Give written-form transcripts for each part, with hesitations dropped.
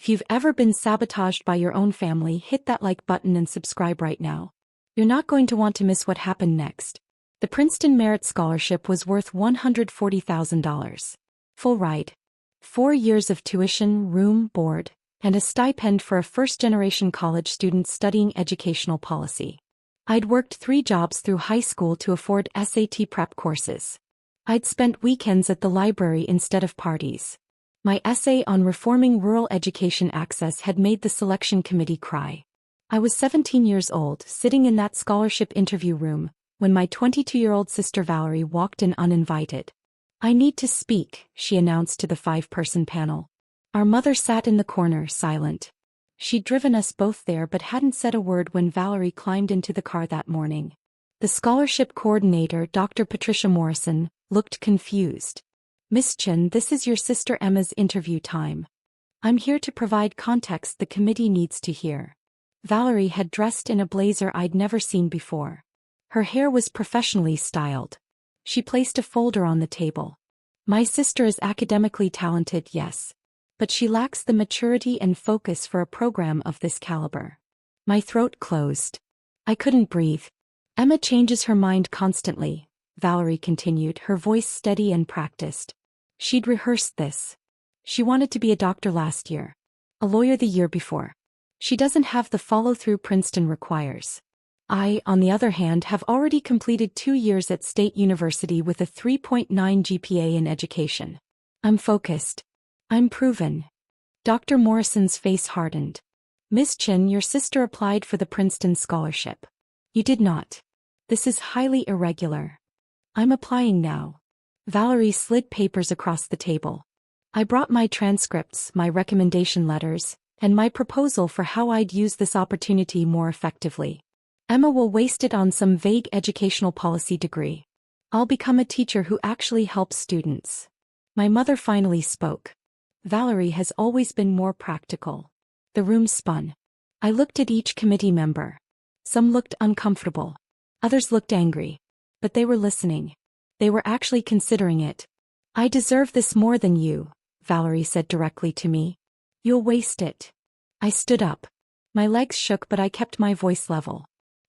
If you've ever been sabotaged by your own family, hit that like button and subscribe right now. You're not going to want to miss what happened next. The Princeton Merit Scholarship was worth $140,000. Full ride. 4 years of tuition, room, board, and a stipend for a first-generation college student studying educational policy. I'd worked 3 jobs through high school to afford SAT prep courses. I'd spent weekends at the library instead of parties. My essay on reforming rural education access had made the selection committee cry. I was 17 years old, sitting in that scholarship interview room, when my 22-year-old sister Valerie walked in uninvited. "I need to speak," she announced to the 5-person panel. Our mother sat in the corner, silent. She'd driven us both there but hadn't said a word when Valerie climbed into the car that morning. The scholarship coordinator, Dr. Patricia Morrison, looked confused. "Miss Chen, this is your sister Emma's interview time. I'm here to provide context the committee needs to hear." Valerie had dressed in a blazer I'd never seen before. Her hair was professionally styled. She placed a folder on the table. "My sister is academically talented, yes. But she lacks the maturity and focus for a program of this caliber." My throat closed. I couldn't breathe. "Emma changes her mind constantly," Valerie continued, her voice steady and practiced. "She'd rehearsed this. She wanted to be a doctor last year. A lawyer the year before. She doesn't have the follow-through Princeton requires. I, on the other hand, have already completed 2 years at State University with a 3.9 GPA in education. I'm focused. I'm proven." Dr. Morrison's face hardened. "Miss Chen, your sister applied for the Princeton scholarship. You did not. This is highly irregular. I'm applying now." Valerie slid papers across the table. I brought my transcripts, my recommendation letters, and my proposal for how I'd use this opportunity more effectively. "Emma will waste it on some vague educational policy degree. I'll become a teacher who actually helps students." My mother finally spoke. Valerie has always been more practical. The room spun. I looked at each committee member. Some looked uncomfortable. Others looked angry. But they were listening. They were actually considering it. "I deserve this more than you," Valerie said directly to me. "You'll waste it." I stood up. My legs shook but I kept my voice level.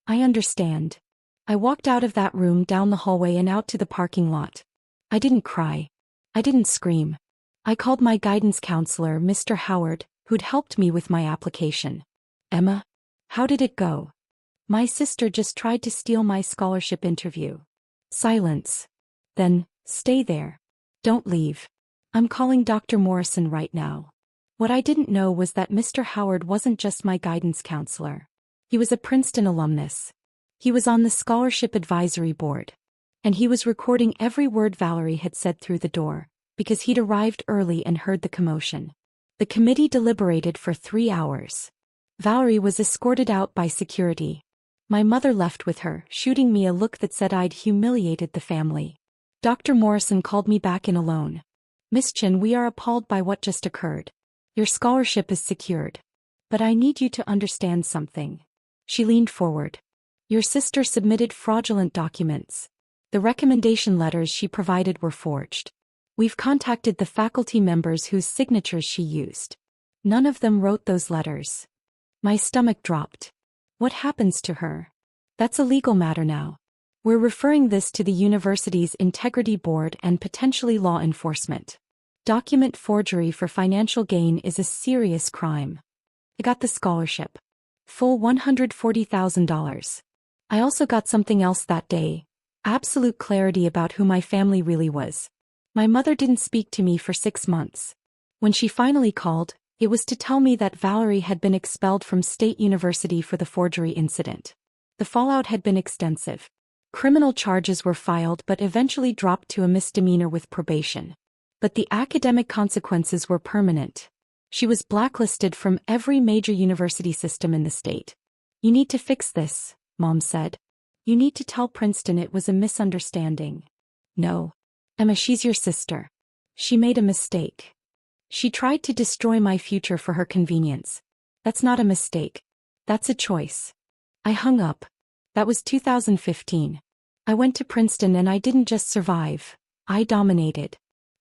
"I understand." I walked out of that room, down the hallway and out to the parking lot. I didn't cry. I didn't scream. I called my guidance counselor, Mr. Howard, who'd helped me with my application. "Emma, how did it go?" "My sister just tried to steal my scholarship interview." Silence. Then, "Stay there. Don't leave. I'm calling Dr. Morrison right now." What I didn't know was that Mr. Howard wasn't just my guidance counselor. He was a Princeton alumnus. He was on the scholarship advisory board. And he was recording every word Valerie had said through the door, because he'd arrived early and heard the commotion. The committee deliberated for 3 hours. Valerie was escorted out by security. My mother left with her, shooting me a look that said I'd humiliated the family. Dr. Morrison called me back in alone. "Miss Chen, we are appalled by what just occurred. Your scholarship is secured. But I need you to understand something." She leaned forward. "Your sister submitted fraudulent documents. The recommendation letters she provided were forged. We've contacted the faculty members whose signatures she used. None of them wrote those letters." My stomach dropped. "What happens to her?" "That's a legal matter now. We're referring this to the university's integrity board and potentially law enforcement. Document forgery for financial gain is a serious crime." I got the scholarship. Full $140,000. I also got something else that day. Absolute clarity about who my family really was. My mother didn't speak to me for 6 months. When she finally called, it was to tell me that Valerie had been expelled from State University for the forgery incident. The fallout had been extensive. Criminal charges were filed but eventually dropped to a misdemeanor with probation. But the academic consequences were permanent. She was blacklisted from every major university system in the state. "You need to fix this," Mom said. "You need to tell Princeton it was a misunderstanding." "No. Emma, she's your sister. She made a mistake. She tried to destroy my future for her convenience. That's not a mistake. That's a choice." I hung up. That was 2015. I went to Princeton and I didn't just survive. I dominated.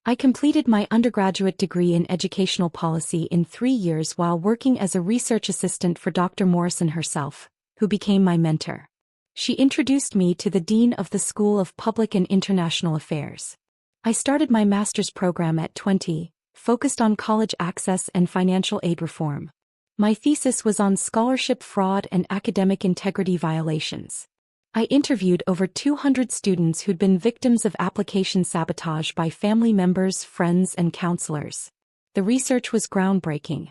I completed my undergraduate degree in educational policy in 3 years while working as a research assistant for Dr. Morrison herself, who became my mentor. She introduced me to the Dean of the School of Public and International Affairs. I started my master's program at 20, focused on college access and financial aid reform. My thesis was on scholarship fraud and academic integrity violations. I interviewed over 200 students who'd been victims of application sabotage by family members, friends, and counselors. The research was groundbreaking.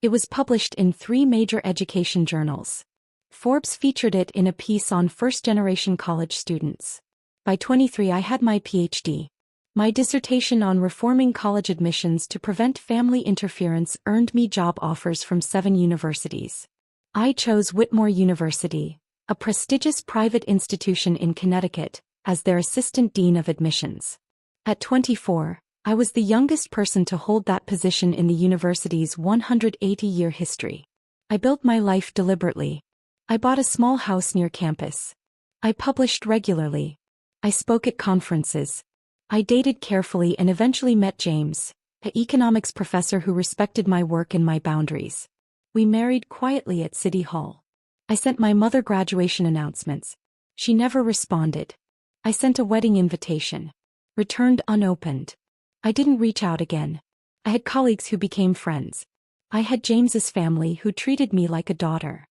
It was published in 3 major education journals. Forbes featured it in a piece on first-generation college students. By 23, I had my PhD. My dissertation on reforming college admissions to prevent family interference earned me job offers from 7 universities. I chose Whitmore University, a prestigious private institution in Connecticut, as their assistant dean of admissions. At 24, I was the youngest person to hold that position in the university's 180-year history. I built my life deliberately. I bought a small house near campus. I published regularly. I spoke at conferences. I dated carefully and eventually met James, an economics professor who respected my work and my boundaries. We married quietly at City Hall. I sent my mother graduation announcements. She never responded. I sent a wedding invitation. Returned unopened. I didn't reach out again. I had colleagues who became friends. I had James's family who treated me like a daughter.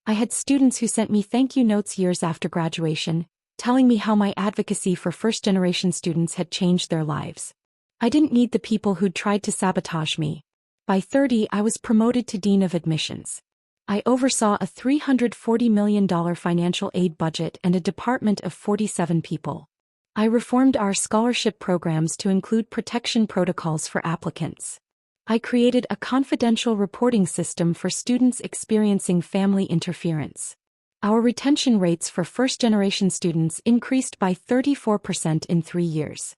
I had students who sent me thank you notes years after graduation, telling me how my advocacy for first-generation students had changed their lives. I didn't need the people who'd tried to sabotage me. By 30, I was promoted to Dean of Admissions. I oversaw a $340 million financial aid budget and a department of 47 people. I reformed our scholarship programs to include protection protocols for applicants. I created a confidential reporting system for students experiencing family interference. Our retention rates for first-generation students increased by 34% in 3 years.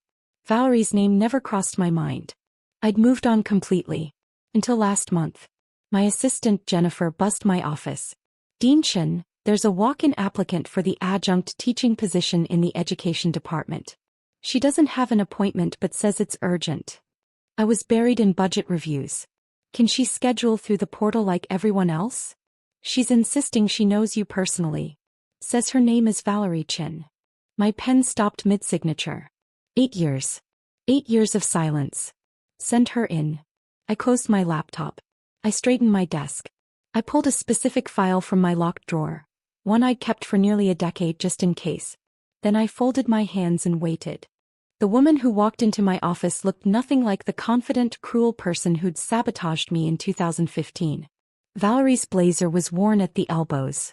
Valerie's name never crossed my mind. I'd moved on completely. Until last month. My assistant Jennifer buzzed my office. Dean Chen, there's a walk-in applicant for the adjunct teaching position in the education department. She doesn't have an appointment but says it's urgent. I was buried in budget reviews. Can she schedule through the portal like everyone else? She's insisting she knows you personally. Says her name is Valerie Chen. My pen stopped mid-signature. 8 years. 8 years of silence. Send her in. I closed my laptop. I straightened my desk. I pulled a specific file from my locked drawer, one I'd kept for nearly a decade just in case. Then I folded my hands and waited. The woman who walked into my office looked nothing like the confident, cruel person who'd sabotaged me in 2015. Valerie's blazer was worn at the elbows.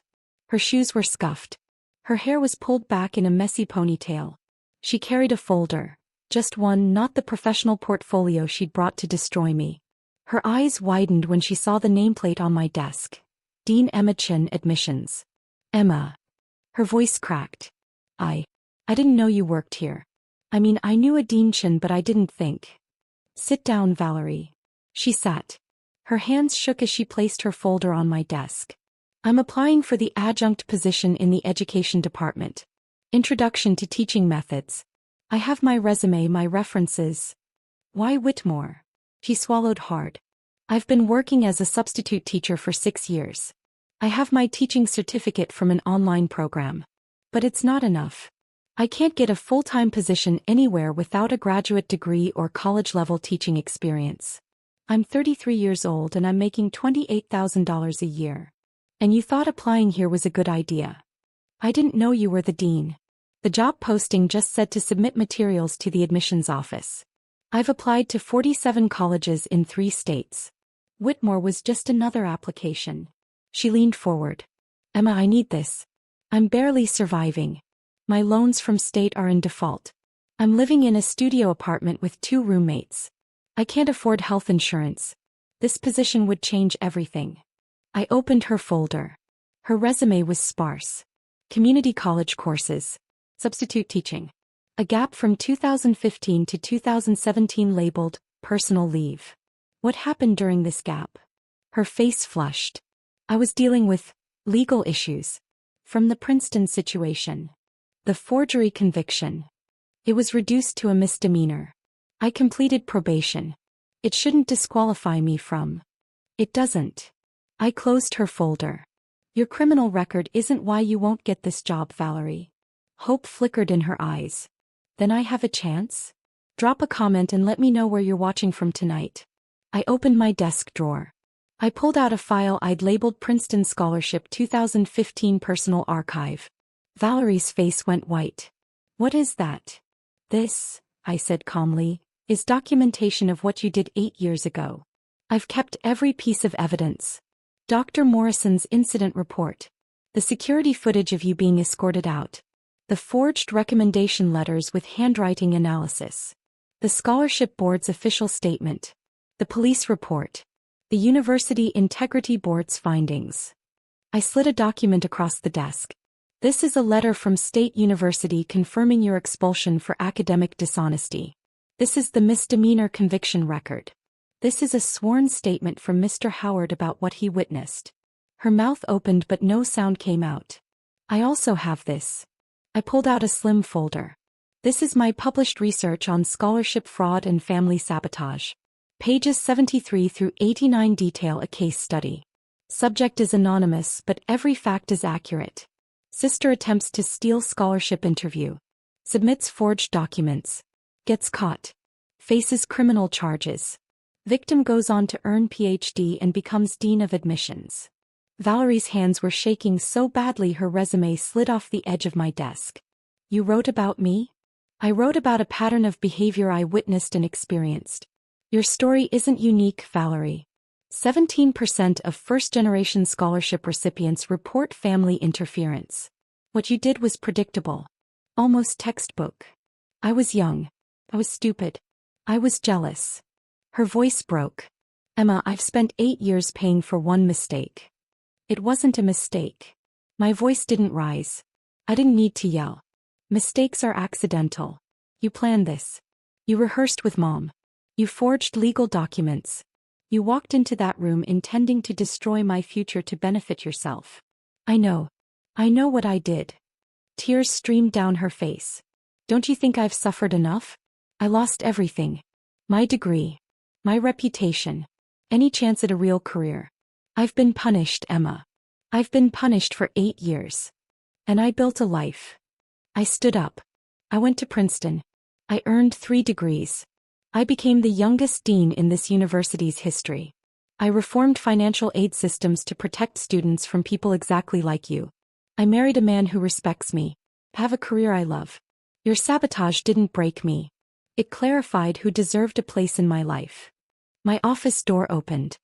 Her shoes were scuffed. Her hair was pulled back in a messy ponytail. She carried a folder. Just one, not the professional portfolio she'd brought to destroy me. Her eyes widened when she saw the nameplate on my desk. Dean Emma Chen, Admissions. Emma. Her voice cracked. I didn't know you worked here. I mean, I knew a Dean Chen, but I didn't think. Sit down, Valerie. She sat. Her hands shook as she placed her folder on my desk. I'm applying for the adjunct position in the education department. Introduction to Teaching Methods. I have my resume, my references. Why Whitmore? She swallowed hard. I've been working as a substitute teacher for 6 years. I have my teaching certificate from an online program. But it's not enough. I can't get a full-time position anywhere without a graduate degree or college-level teaching experience. I'm 33 years old and I'm making $28,000 a year. And you thought applying here was a good idea. I didn't know you were the dean. The job posting just said to submit materials to the admissions office. I've applied to 47 colleges in 3 states. Whitmore was just another application. She leaned forward. Emma, I need this. I'm barely surviving. My loans from state are in default. I'm living in a studio apartment with 2 roommates. I can't afford health insurance. This position would change everything. I opened her folder. Her resume was sparse. Community college courses. Substitute teaching. A gap from 2015 to 2017 labeled personal leave. What happened during this gap? Her face flushed. I was dealing with legal issues. From the Princeton situation. The forgery conviction. It was reduced to a misdemeanor. I completed probation. It shouldn't disqualify me from. It doesn't. I closed her folder. Your criminal record isn't why you won't get this job, Valerie. Hope flickered in her eyes. Then I have a chance? Drop a comment and let me know where you're watching from tonight. I opened my desk drawer. I pulled out a file I'd labeled Princeton Scholarship 2015 Personal Archive. Valerie's face went white. What is that? This, I said calmly, is documentation of what you did 8 years ago. I've kept every piece of evidence. Dr. Morrison's incident report. The security footage of you being escorted out. The forged recommendation letters with handwriting analysis. The scholarship board's official statement. The police report. The University Integrity Board's findings. I slid a document across the desk. This is a letter from State University confirming your expulsion for academic dishonesty. This is the misdemeanor conviction record. This is a sworn statement from Mr. Howard about what he witnessed. Her mouth opened but no sound came out. I also have this. I pulled out a slim folder. This is my published research on scholarship fraud and family sabotage. Pages 73 through 89 detail a case study. Subject is anonymous but every fact is accurate. Sister attempts to steal scholarship interview. Submits forged documents. Gets caught. Faces criminal charges. Victim goes on to earn PhD and becomes Dean of Admissions. Valerie's hands were shaking so badly her resume slid off the edge of my desk. You wrote about me? I wrote about a pattern of behavior I witnessed and experienced. Your story isn't unique, Valerie. 17% of first-generation scholarship recipients report family interference. What you did was predictable. Almost textbook. I was young. I was stupid. I was jealous. Her voice broke. Emma, I've spent 8 years paying for one mistake. It wasn't a mistake. My voice didn't rise. I didn't need to yell. Mistakes are accidental. You planned this. You rehearsed with Mom. You forged legal documents. You walked into that room intending to destroy my future to benefit yourself. I know. I know what I did. Tears streamed down her face. Don't you think I've suffered enough? I lost everything. My degree. My reputation. Any chance at a real career. I've been punished, Emma. I've been punished for 8 years. And I built a life. I stood up. I went to Princeton. I earned 3 degrees. I became the youngest dean in this university's history. I reformed financial aid systems to protect students from people exactly like you. I married a man who respects me. Have a career I love. Your sabotage didn't break me. It clarified who deserved a place in my life. My office door opened.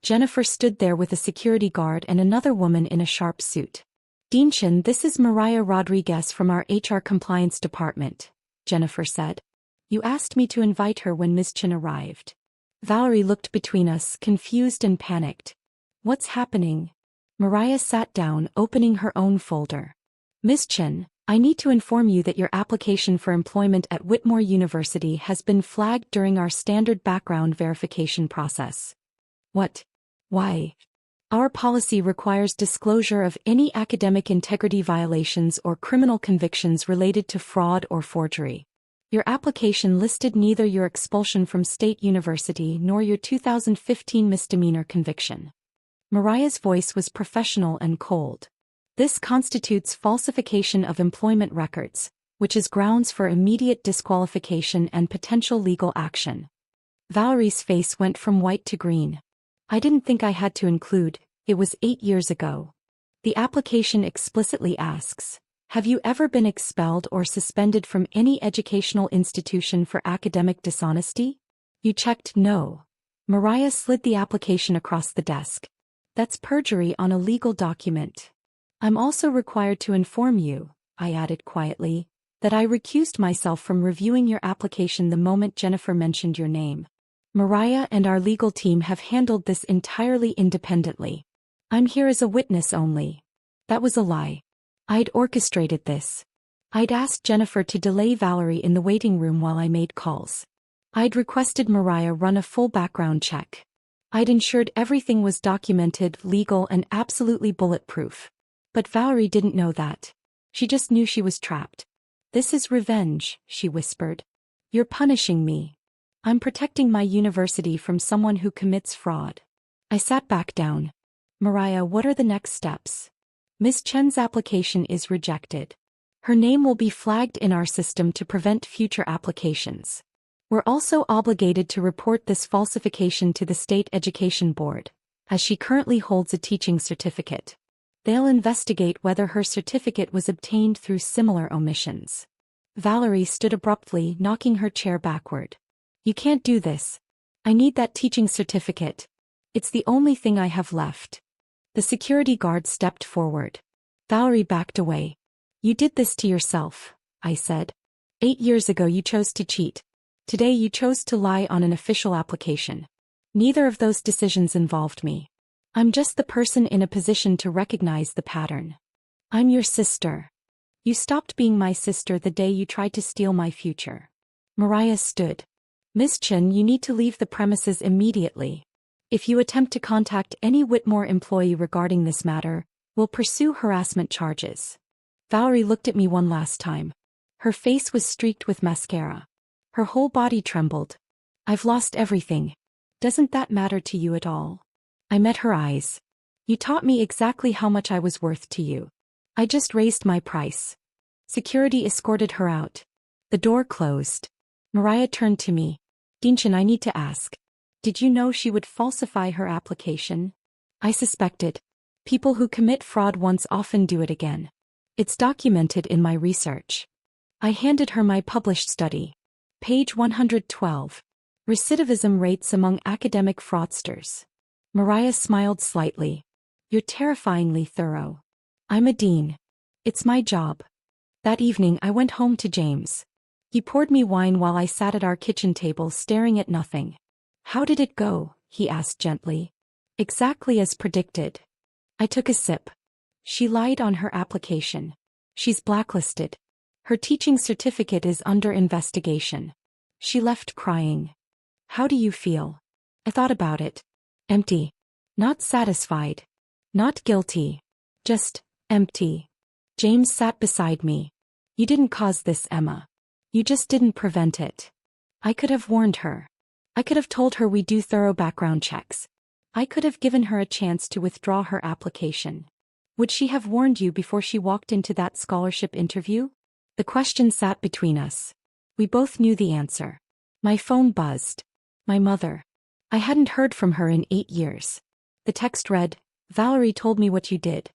Jennifer stood there with a security guard and another woman in a sharp suit. Deanchin, this is Mariah Rodriguez from our HR compliance department, Jennifer said. You asked me to invite her when Ms. Chin arrived. Valerie looked between us, confused and panicked. What's happening? Mariah sat down, opening her own folder. Ms. Chin, I need to inform you that your application for employment at Whitmore University has been flagged during our standard background verification process. What? Why? Our policy requires disclosure of any academic integrity violations or criminal convictions related to fraud or forgery. Your application listed neither your expulsion from State University nor your 2015 misdemeanor conviction. Mariah's voice was professional and cold. This constitutes falsification of employment records, which is grounds for immediate disqualification and potential legal action. Valerie's face went from white to green. I didn't think I had to include, it was 8 years ago. The application explicitly asks, have you ever been expelled or suspended from any educational institution for academic dishonesty? You checked no. Mariah slid the application across the desk. That's perjury on a legal document. I'm also required to inform you, I added quietly, that I recused myself from reviewing your application the moment Jennifer mentioned your name. Mariah and our legal team have handled this entirely independently. I'm here as a witness only. That was a lie. I'd orchestrated this. I'd asked Jennifer to delay Valerie in the waiting room while I made calls. I'd requested Mariah run a full background check. I'd ensured everything was documented, legal, and absolutely bulletproof. But Valerie didn't know that. She just knew she was trapped. This is revenge, she whispered. You're punishing me. I'm protecting my university from someone who commits fraud. I sat back down. Mariah, what are the next steps? Ms. Chen's application is rejected. Her name will be flagged in our system to prevent future applications. We're also obligated to report this falsification to the State Education Board, as she currently holds a teaching certificate. They'll investigate whether her certificate was obtained through similar omissions. Valerie stood abruptly, knocking her chair backward. You can't do this. I need that teaching certificate. It's the only thing I have left. The security guard stepped forward. Valerie backed away. You did this to yourself, I said. 8 years ago you chose to cheat. Today you chose to lie on an official application. Neither of those decisions involved me. I'm just the person in a position to recognize the pattern. I'm your sister. You stopped being my sister the day you tried to steal my future. Mariah stood. Miss Chen, you need to leave the premises immediately. If you attempt to contact any Whitmore employee regarding this matter, we'll pursue harassment charges. Valerie looked at me one last time. Her face was streaked with mascara. Her whole body trembled. I've lost everything. Doesn't that matter to you at all? I met her eyes. You taught me exactly how much I was worth to you. I just raised my price. Security escorted her out. The door closed. Mariah turned to me. Dinshin, I need to ask. Did you know she would falsify her application? I suspected. People who commit fraud once often do it again. It's documented in my research. I handed her my published study. Page 112. Recidivism rates among academic fraudsters. Mariah smiled slightly. You're terrifyingly thorough. I'm a dean. It's my job. That evening I went home to James. He poured me wine while I sat at our kitchen table staring at nothing. How did it go? He asked gently. Exactly as predicted. I took a sip. She lied on her application. She's blacklisted. Her teaching certificate is under investigation. She left crying. How do you feel? I thought about it. Empty. Not satisfied. Not guilty. Just empty. James sat beside me. You didn't cause this, Emma. You just didn't prevent it. I could have warned her. I could have told her we do thorough background checks. I could have given her a chance to withdraw her application. Would she have warned you before she walked into that scholarship interview? The question sat between us. We both knew the answer. My phone buzzed. My mother. I hadn't heard from her in 8 years. The text read, Valerie told me what you did.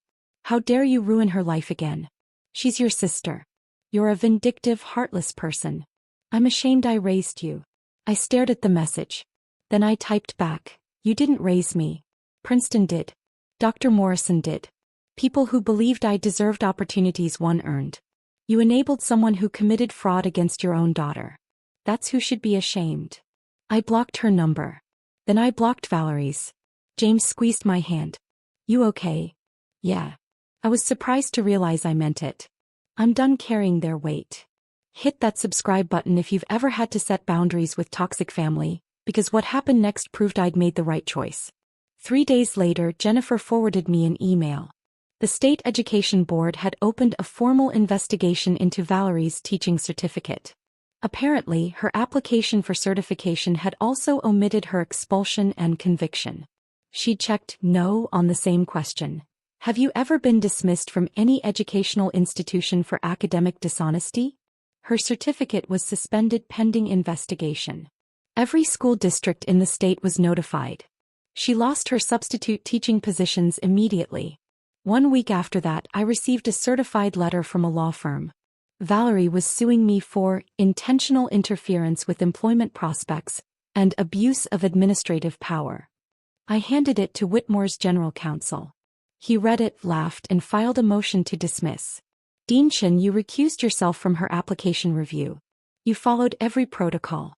How dare you ruin her life again? She's your sister. You're a vindictive, heartless person. I'm ashamed I raised you. I stared at the message. Then I typed back, you didn't raise me. Princeton did. Dr. Morrison did. People who believed I deserved opportunities one earned. You enabled someone who committed fraud against your own daughter. That's who should be ashamed. I blocked her number. Then I blocked Valerie's. James squeezed my hand. You okay? Yeah. I was surprised to realize I meant it. I'm done carrying their weight. Hit that subscribe button if you've ever had to set boundaries with toxic family, because what happened next proved I'd made the right choice. 3 days later, Jennifer forwarded me an email. The State Education Board had opened a formal investigation into Valerie's teaching certificate. Apparently, her application for certification had also omitted her expulsion and conviction. She checked no on the same question. Have you ever been dismissed from any educational institution for academic dishonesty? Her certificate was suspended pending investigation. Every school district in the state was notified. She lost her substitute teaching positions immediately. 1 week after that, I received a certified letter from a law firm. Valerie was suing me for intentional interference with employment prospects and abuse of administrative power. I handed it to Whitmore's general counsel. He read it, laughed, and filed a motion to dismiss. Dean Chen, you recused yourself from her application review. You followed every protocol.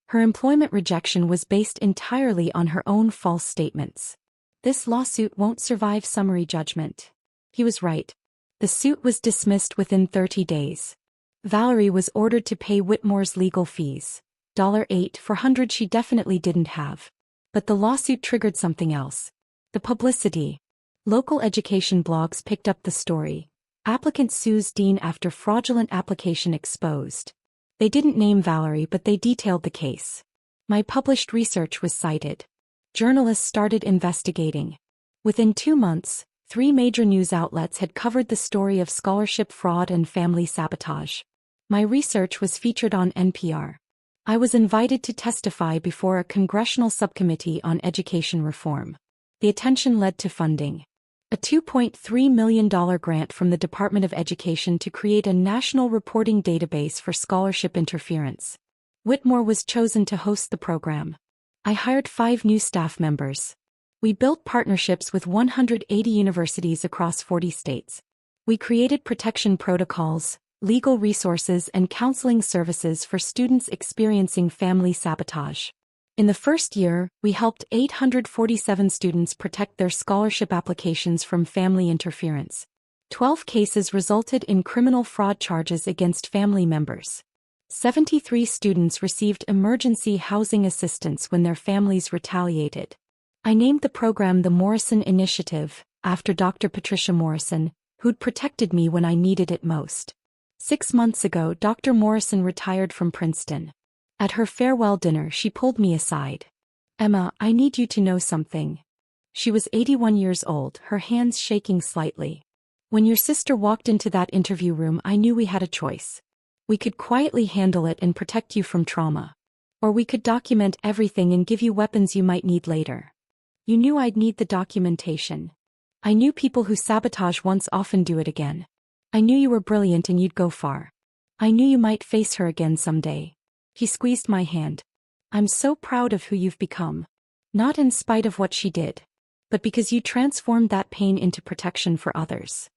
Her employment rejection was based entirely on her own false statements. This lawsuit won't survive summary judgment. He was right. The suit was dismissed within 30 days. Valerie was ordered to pay Whitmore's legal fees. $8,400 she definitely didn't have. But the lawsuit triggered something else. The publicity. Local education blogs picked up the story. Applicant sues dean after fraudulent application exposed. They didn't name Valerie, but they detailed the case. My published research was cited. Journalists started investigating. Within 2 months, 3 major news outlets had covered the story of scholarship fraud and family sabotage. My research was featured on NPR. I was invited to testify before a congressional subcommittee on education reform. The attention led to funding. A $2.3 million grant from the Department of Education to create a national reporting database for scholarship interference. Whitmore was chosen to host the program. I hired 5 new staff members. We built partnerships with 180 universities across 40 states. We created protection protocols, legal resources, and counseling services for students experiencing family sabotage. In the first year, we helped 847 students protect their scholarship applications from family interference. 12 cases resulted in criminal fraud charges against family members. 73 students received emergency housing assistance when their families retaliated. I named the program the Morrison Initiative, after Dr. Patricia Morrison, who'd protected me when I needed it most. 6 months ago, Dr. Morrison retired from Princeton. At her farewell dinner, she pulled me aside. "Emma, I need you to know something." She was 81 years old, her hands shaking slightly. "When your sister walked into that interview room, I knew we had a choice. We could quietly handle it and protect you from trauma. Or we could document everything and give you weapons you might need later. You knew I'd need the documentation. I knew people who sabotage once often do it again. I knew you were brilliant and you'd go far. I knew you might face her again someday." He squeezed my hand. "I'm so proud of who you've become. Not in spite of what she did, but because you transformed that pain into protection for others."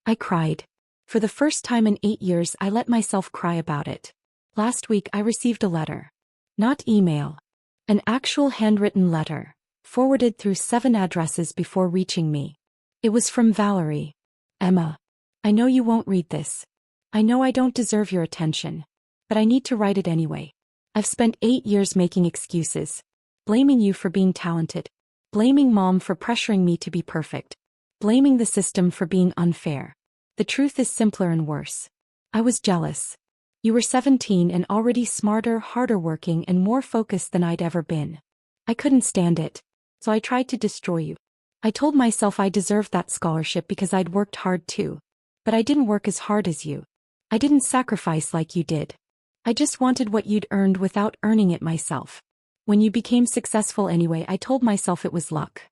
I cried. For the first time in 8 years, I let myself cry about it. Last week I received a letter. Not email. An actual handwritten letter, forwarded through 7 addresses before reaching me. It was from Valerie. "Emma, I know you won't read this. I know I don't deserve your attention. But I need to write it anyway. I've spent 8 years making excuses. Blaming you for being talented. Blaming Mom for pressuring me to be perfect. Blaming the system for being unfair. The truth is simpler and worse. I was jealous. You were 17 and already smarter, harder working, and more focused than I'd ever been. I couldn't stand it, so I tried to destroy you. I told myself I deserved that scholarship because I'd worked hard too. But I didn't work as hard as you. I didn't sacrifice like you did. I just wanted what you'd earned without earning it myself. When you became successful anyway, I told myself it was luck.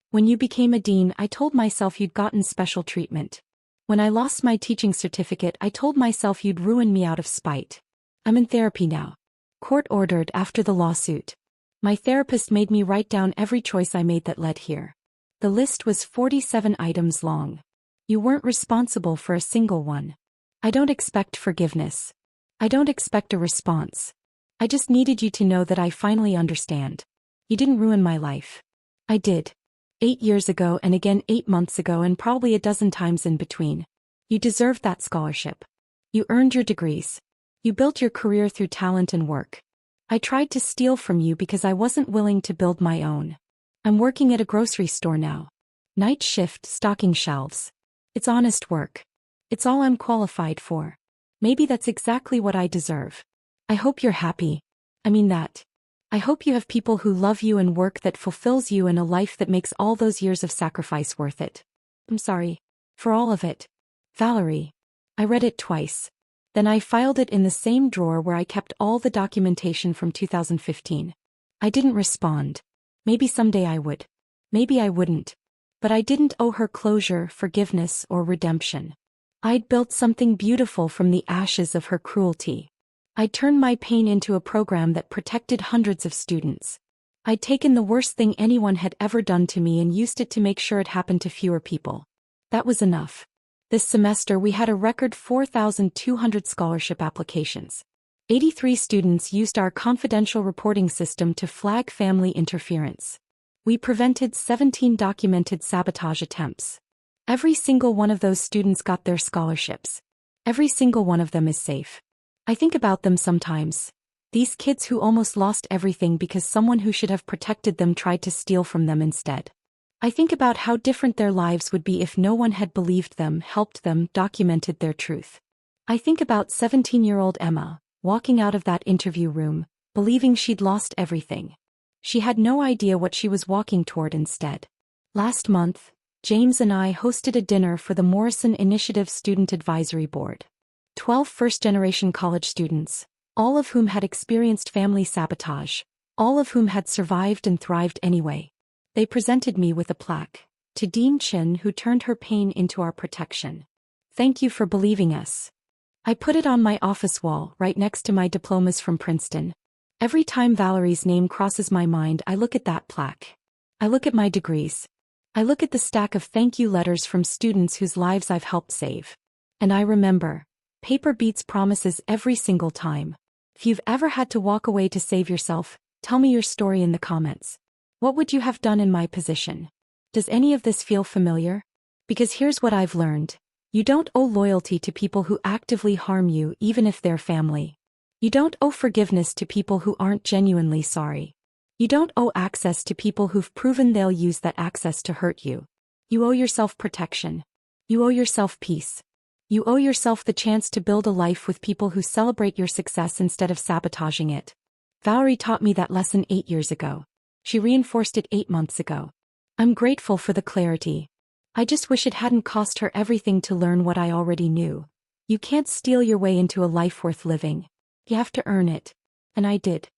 When you became a dean, I told myself you'd gotten special treatment. When I lost my teaching certificate, I told myself you'd ruin me out of spite. I'm in therapy now. Court-ordered after the lawsuit. My therapist made me write down every choice I made that led here. The list was 47 items long. You weren't responsible for a single one. I don't expect forgiveness. I don't expect a response. I just needed you to know that I finally understand. You didn't ruin my life. I did. 8 years ago and again 8 months ago and probably a dozen times in between. You deserved that scholarship. You earned your degrees. You built your career through talent and work. I tried to steal from you because I wasn't willing to build my own. I'm working at a grocery store now. Night shift, stocking shelves. It's honest work. It's all I'm qualified for. Maybe that's exactly what I deserve. I hope you're happy. I mean that. I hope you have people who love you and work that fulfills you and a life that makes all those years of sacrifice worth it. I'm sorry. For all of it. Valerie. I read it twice. Then I filed it in the same drawer where I kept all the documentation from 2015. I didn't respond. Maybe someday I would. Maybe I wouldn't. But I didn't owe her closure, forgiveness, or redemption. I'd built something beautiful from the ashes of her cruelty. I'd turned my pain into a program that protected hundreds of students. I'd taken the worst thing anyone had ever done to me and used it to make sure it happened to fewer people. That was enough. This semester we had a record 4,200 scholarship applications. 83 students used our confidential reporting system to flag family interference. We prevented 17 documented sabotage attempts. Every single one of those students got their scholarships. Every single one of them is safe. I think about them sometimes. These kids who almost lost everything because someone who should have protected them tried to steal from them instead. I think about how different their lives would be if no one had believed them, helped them, documented their truth. I think about 17-year-old Emma, walking out of that interview room, believing she'd lost everything. She had no idea what she was walking toward instead. Last month, James and I hosted a dinner for the Morrison Initiative Student Advisory Board. 12 first-generation college students, all of whom had experienced family sabotage, all of whom had survived and thrived anyway. They presented me with a plaque, to Dean Chin, who turned her pain into our protection. Thank you for believing us. I put it on my office wall right next to my diplomas from Princeton. Every time Valerie's name crosses my mind, I look at that plaque. I look at my degrees. I look at the stack of thank you letters from students whose lives I've helped save. And I remember, paper beats promises every single time. If you've ever had to walk away to save yourself, tell me your story in the comments. What would you have done in my position? Does any of this feel familiar? Because here's what I've learned. You don't owe loyalty to people who actively harm you, even if they're family. You don't owe forgiveness to people who aren't genuinely sorry. You don't owe access to people who've proven they'll use that access to hurt you. You owe yourself protection. You owe yourself peace. You owe yourself the chance to build a life with people who celebrate your success instead of sabotaging it. Valerie taught me that lesson 8 years ago. She reinforced it 8 months ago. I'm grateful for the clarity. I just wish it hadn't cost her everything to learn what I already knew. You can't steal your way into a life worth living. You have to earn it. And I did.